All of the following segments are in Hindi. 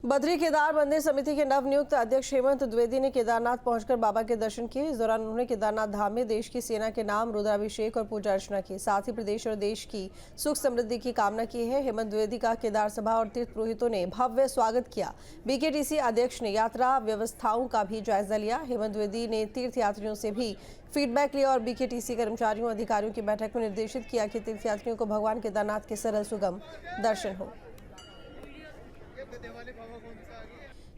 बद्री केदार मंदिर समिति के नवनियुक्त अध्यक्ष हेमंत द्विवेदी ने केदारनाथ पहुंचकर बाबा के दर्शन किए। इस दौरान उन्होंने केदारनाथ धाम में देश की सेना के नाम रुद्राभिषेक और पूजा अर्चना की। साथ ही प्रदेश और देश की सुख समृद्धि की कामना की है। हेमंत द्विवेदी का केदार सभा और तीर्थ पुरोहितों ने भव्य स्वागत किया। बीकेटीसी अध्यक्ष ने यात्रा व्यवस्थाओं का भी जायजा लिया। हेमंत द्विवेदी ने तीर्थ यात्रियों से भी फीडबैक लिया और बीकेटीसी कर्मचारियों अधिकारियों की बैठक में निर्देशित किया कि तीर्थ यात्रियों को भगवान केदारनाथ के सरल सुगम दर्शन हो।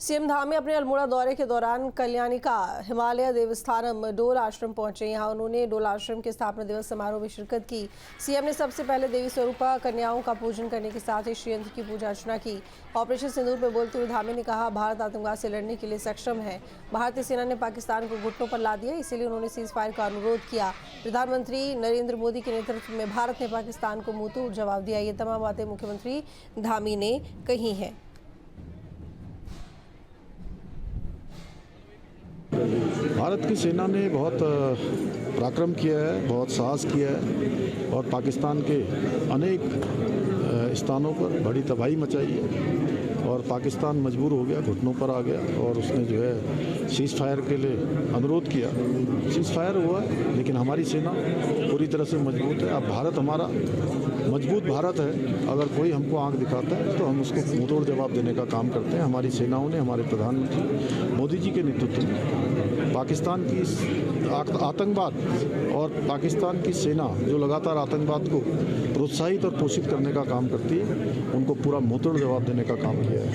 सीएम धाम में अपने अल्मोड़ा दौरे के दौरान कल्याणिका हिमालय देवस्थानम डोल आश्रम पहुंचे। यहां उन्होंने डोल आश्रम के स्थापना दिवस समारोह में शिरकत की। सीएम ने सबसे पहले देवी स्वरूपा कन्याओं का पूजन करने के साथ ही श्रीयंत्र की पूजा अर्चना की। ऑपरेशन सिंदूर में बोलते हुए धामी ने कहा, भारत आतंकवाद से लड़ने के लिए सक्षम है। भारतीय सेना ने पाकिस्तान को घुटनों पर ला दिया, इसीलिए उन्होंने सीज फायर का अनुरोध किया। प्रधानमंत्री नरेंद्र मोदी के नेतृत्व में भारत ने पाकिस्तान को मुंहतोड़ जवाब दिया। ये तमाम बातें मुख्यमंत्री धामी ने कही हैं। भारत की सेना ने बहुत पराक्रम किया है, बहुत साहस किया है और पाकिस्तान के अनेक स्थानों पर बड़ी तबाही मचाई है और पाकिस्तान मजबूर हो गया, घुटनों पर आ गया और उसने जो है सीज फायर के लिए अनुरोध किया। सीज फायर हुआ, लेकिन हमारी सेना पूरी तरह से मजबूत है। अब भारत हमारा मजबूत भारत है। अगर कोई हमको आंख दिखाता है तो हम उसको मुंहतोड़ जवाब देने का काम करते हैं। हमारी सेनाओं ने, हमारे प्रधानमंत्री मोदी जी के नेतृत्व में पाकिस्तान की आतंकवाद और पाकिस्तान की सेना जो लगातार आतंकवाद को प्रोत्साहित और पोषित करने का काम करती है, उनको पूरा मुंहतोड़ जवाब देने का काम किया है।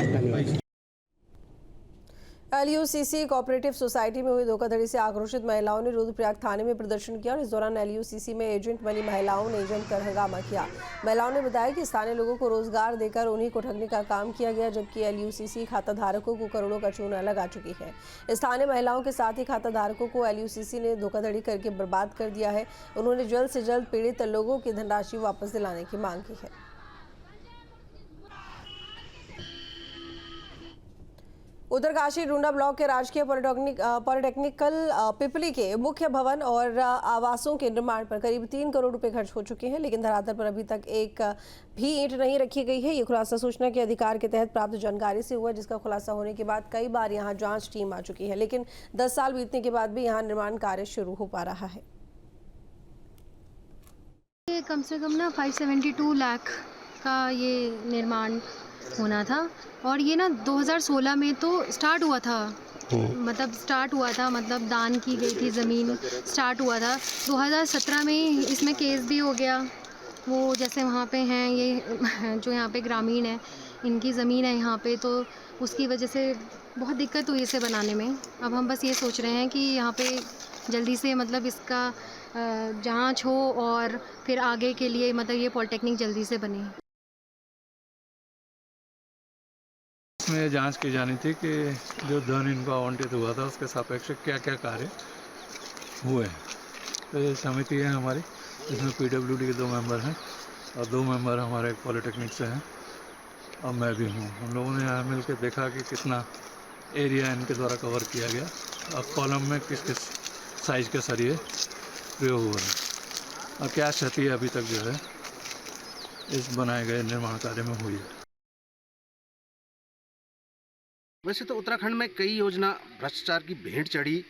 एलयूसीसी कोऑपरेटिव सोसाइटी में हुई धोखाधड़ी से आक्रोशित महिलाओं ने रुद्रप्रयाग थाने में प्रदर्शन किया और इस दौरान एलयूसीसी में एजेंट बनी महिलाओं ने जमकर हंगामा किया। महिलाओं ने बताया कि स्थानीय लोगों को रोजगार देकर उन्हीं को ठगने का काम किया गया, जबकि एलयूसीसी खाताधारकों को करोड़ों का चूना लगा चुकी है। स्थानीय महिलाओं के साथ ही खाताधारकों को एलयूसीसी ने धोखाधड़ी करके बर्बाद कर दिया है। उन्होंने जल्द से जल्द पीड़ित लोगों की धनराशि वापस दिलाने की मांग की है। उत्तरकाशी डूंडा ब्लॉक के राजकीय पॉलिटेक्निकल पिपली के मुख्य भवन और आवासों के निर्माण पर करीब 3 करोड़ रुपए खर्च हो चुके हैं, लेकिन धरातल पर अभी तक एक भी ईंट नहीं रखी गई है। ये खुलासा सूचना के अधिकार के तहत प्राप्त जानकारी से हुआ, जिसका खुलासा होने के बाद कई बार यहां जांच टीम आ चुकी है, लेकिन 10 साल बीतने के बाद भी यहां निर्माण कार्य शुरू हो पा रहा है। ये कम से कम ना 572 लाख का ये निर्माण होना था और ये ना 2016 में तो स्टार्ट हुआ था। मतलब दान की गई थी ज़मीन, स्टार्ट हुआ था। 2017 में इसमें केस भी हो गया। वो जैसे वहाँ पे हैं ये जो यहाँ पे ग्रामीण है, इनकी ज़मीन है यहाँ पे, तो उसकी वजह से बहुत दिक्कत हुई इसे बनाने में। अब हम बस ये सोच रहे हैं कि यहाँ पे जल्दी से मतलब इसका जांच हो और फिर आगे के लिए मतलब ये पॉलिटेक्निक जल्दी से बने। इसमें जांच की जानी थी कि जो धन इनको आवंटित हुआ था उसके सापेक्ष क्या क्या कार्य हुए हैं। तो ये समिति है हमारी, जिसमें पीडब्ल्यूडी के 2 मेंबर हैं और 2 मेंबर हमारे पॉलिटेक्निक से हैं और मैं भी हूँ। हम लोगों ने यहाँ मिल के देखा कि कितना एरिया इनके द्वारा कवर किया गया और कॉलम में किस किस साइज के सरिये प्रयोग हुए हैं और क्या क्षति अभी तक जो है इस बनाए गए निर्माण कार्य में हुई है। वैसे तो उत्तराखंड में कई योजना भ्रष्टाचार की भेंट चढ़ी,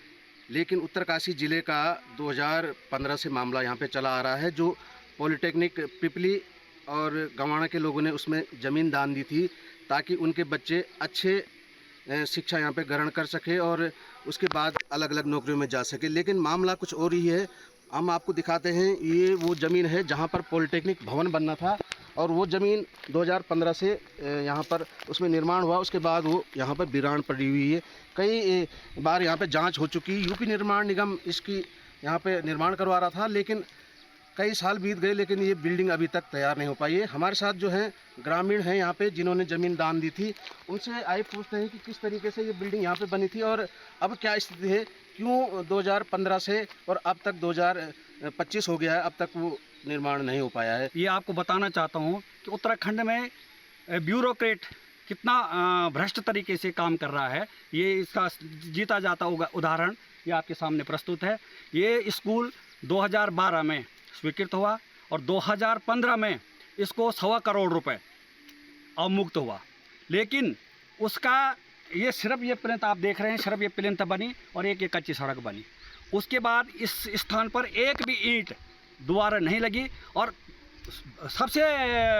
लेकिन उत्तरकाशी जिले का 2015 से मामला यहाँ पे चला आ रहा है। जो पॉलिटेक्निक पिपली और गवाना के लोगों ने उसमें ज़मीन दान दी थी ताकि उनके बच्चे अच्छे शिक्षा यहाँ पे ग्रहण कर सके और उसके बाद अलग अलग नौकरियों में जा सके। लेकिन मामला कुछ और ही है। हम आपको दिखाते हैं, ये वो ज़मीन है जहाँ पर पॉलिटेक्निक भवन बनना था और वो ज़मीन 2015 से यहाँ पर उसमें निर्माण हुआ। उसके बाद वो यहाँ पर वीरान पड़ी हुई है। कई बार यहाँ पे जांच हो चुकी। यूपी निर्माण निगम इसकी यहाँ पे निर्माण करवा रहा था, लेकिन कई साल बीत गए, लेकिन ये बिल्डिंग अभी तक तैयार नहीं हो पाई है। हमारे साथ जो हैं ग्रामीण हैं यहाँ पे, जिन्होंने ज़मीन दान दी थी, उनसे आए पूछते हैं कि किस तरीके से ये बिल्डिंग यहाँ पे बनी थी और अब क्या स्थिति है, क्यों 2015 से और अब तक 2025 हो गया है, अब तक वो निर्माण नहीं हो पाया है। ये आपको बताना चाहता हूँ कि उत्तराखंड में ब्यूरोक्रेट कितना भ्रष्ट तरीके से काम कर रहा है। ये इसका जीता जाता उदाहरण ये आपके सामने प्रस्तुत है। ये स्कूल 2012 में स्वीकृत हुआ और 2015 में इसको 1.25 करोड़ रुपए अवमुक्त हुआ, लेकिन उसका ये सिर्फ ये प्लिंथ आप देख रहे हैं, सिर्फ ये प्लिंथ बनी और एक ये कच्ची सड़क बनी। उसके बाद इस स्थान पर एक भी ईंट दोबारा नहीं लगी। और सबसे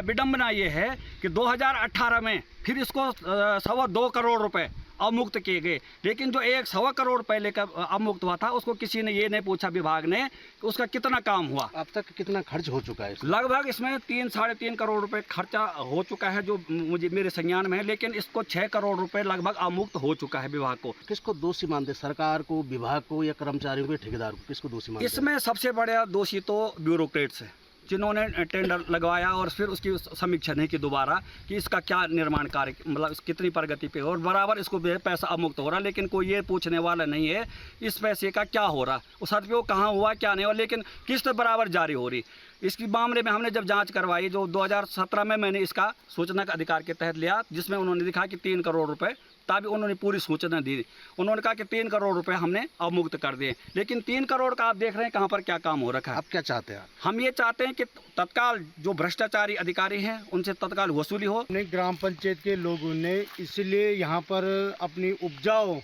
विडंबना ये है कि 2018 में फिर इसको 2.25 करोड़ रुपए अवमुक्त किए गए, लेकिन जो 1.25 करोड़ पहले का अवमुक्त हुआ था उसको किसी ने ये नहीं पूछा विभाग ने कि उसका कितना काम हुआ। अब तक कितना खर्च हो चुका है इसमें? लगभग इसमें 3-3.5 करोड़ रुपए खर्चा हो चुका है जो मुझे मेरे संज्ञान में है, लेकिन इसको 6 करोड़ रुपए लगभग अवमुक्त हो चुका है विभाग को। किसको दोषी मानते, सरकार को, विभाग को, या कर्मचारियों को, या ठेकेदार को? किसको दोषी मानते? इसमें सबसे बड़ा दोषी तो ब्यूरोक्रेट्स है, जिन्होंने टेंडर लगवाया और फिर उसकी समीक्षा नहीं की दोबारा कि इसका क्या निर्माण कार्य, मतलब कितनी प्रगति पे, और बराबर इसको पैसा अवमुक्त हो रहा, लेकिन कोई ये पूछने वाला नहीं है इस पैसे का क्या हो रहा, उस सदुपयोग कहाँ हुआ क्या नहीं हुआ, लेकिन किस्त बराबर जारी हो रही। इसकी मामले में हमने जब जांच करवाई, जो 2017 में मैंने इसका सूचना का अधिकार के तहत लिया, जिसमें उन्होंने दिखा कि 3 करोड़ रुपए, तभी उन्होंने पूरी सूचना दी। उन्होंने कहा कि 3 करोड़ रुपए हमने अवमुक्त कर दिए, लेकिन 3 करोड़ का आप देख रहे हैं कहाँ पर क्या काम हो रखा है। आप क्या चाहते हैं? हम ये चाहते हैं कि तत्काल जो भ्रष्टाचारी अधिकारी हैं उनसे तत्काल वसूली हो। ग्राम पंचायत के लोगों ने इसलिए यहाँ पर अपनी उपजाऊ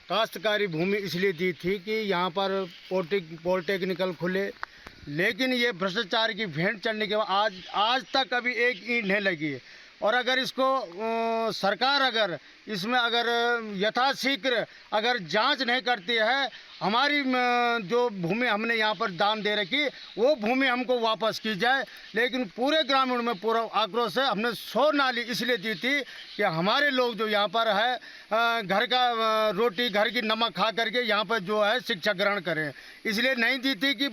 काश्तकारी भूमि इसलिए दी थी कि यहाँ पर पॉलिटेक्निकल खुले, लेकिन ये भ्रष्टाचार की भेंट चढ़ने के बाद आज तक अभी एक ईंट नहीं लगी है। और अगर इसको सरकार अगर इसमें अगर यथाशीघ्र अगर जांच नहीं करती है, हमारी जो भूमि हमने यहाँ पर दान दे रखी वो भूमि हमको वापस की जाए। लेकिन पूरे ग्रामीण में पूरा आक्रोश है। हमने 100 नाली इसलिए दी थी कि हमारे लोग जो यहाँ पर है घर का रोटी घर की नमक खा करके यहाँ पर जो है शिक्षा ग्रहण करें, इसलिए नहीं दी थी कि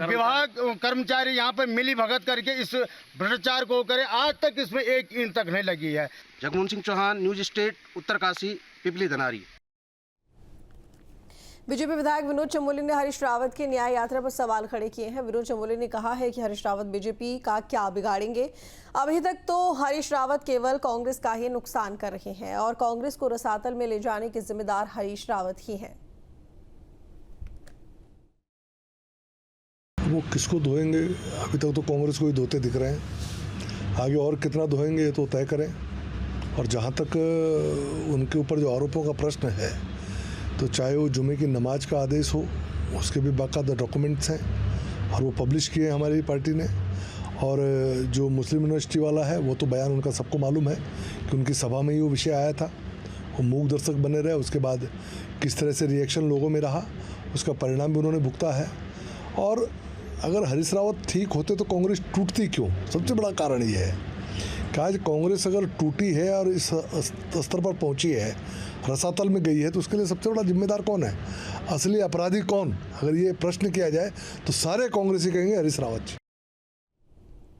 विभाग कर्मचारी यहाँ पर मिली भगत करके इस भ्रष्टाचार को करे। आज तक इसमें एक ईंट तक नहीं लगी है। जगमोहन सिंह चौहान, न्यूज स्टेट, उत्तरकाशी, पिपली धनारी। बीजेपी विधायक विनोद चमोली ने हरीश रावत की न्याय यात्रा पर सवाल खड़े किए हैं। विनोद चमोली ने कहा है कि हरीश रावत बीजेपी का क्या बिगाड़ेंगे। अभी तक तो हरीश रावत केवल कांग्रेस का ही नुकसान कर रहे हैं और कांग्रेस को रसातल में ले जाने के जिम्मेदार हरीश रावत ही हैं। वो किसको धोएंगे? अभी तक तो कांग्रेस को ही धोते दिख रहे हैं, आगे और कितना धोएंगे तो तय करें। और जहाँ तक उनके ऊपर जो आरोपों का प्रश्न है, तो चाहे वो जुमे की नमाज का आदेश हो, उसके भी बाकायदा डॉक्यूमेंट्स हैं और वो पब्लिश किए हैं हमारी पार्टी ने। और जो मुस्लिम यूनिवर्सिटी वाला है वो तो बयान उनका सबको मालूम है कि उनकी सभा में ही वो विषय आया था, वो मूक दर्शक बने रहे। उसके बाद किस तरह से रिएक्शन लोगों में रहा, उसका परिणाम भी उन्होंने भुगता है। और अगर हरीश रावत ठीक होते तो कांग्रेस टूटती क्यों? सबसे बड़ा कारण ये है कि आज कांग्रेस अगर टूटी है और इस स्तर पर पहुंची है, रसातल में गई है, तो उसके लिए सबसे बड़ा जिम्मेदार कौन है? असली अपराधी कौन? अगर ये प्रश्न किया जाए तो सारे कांग्रेसी कहेंगे हरीश रावत जी।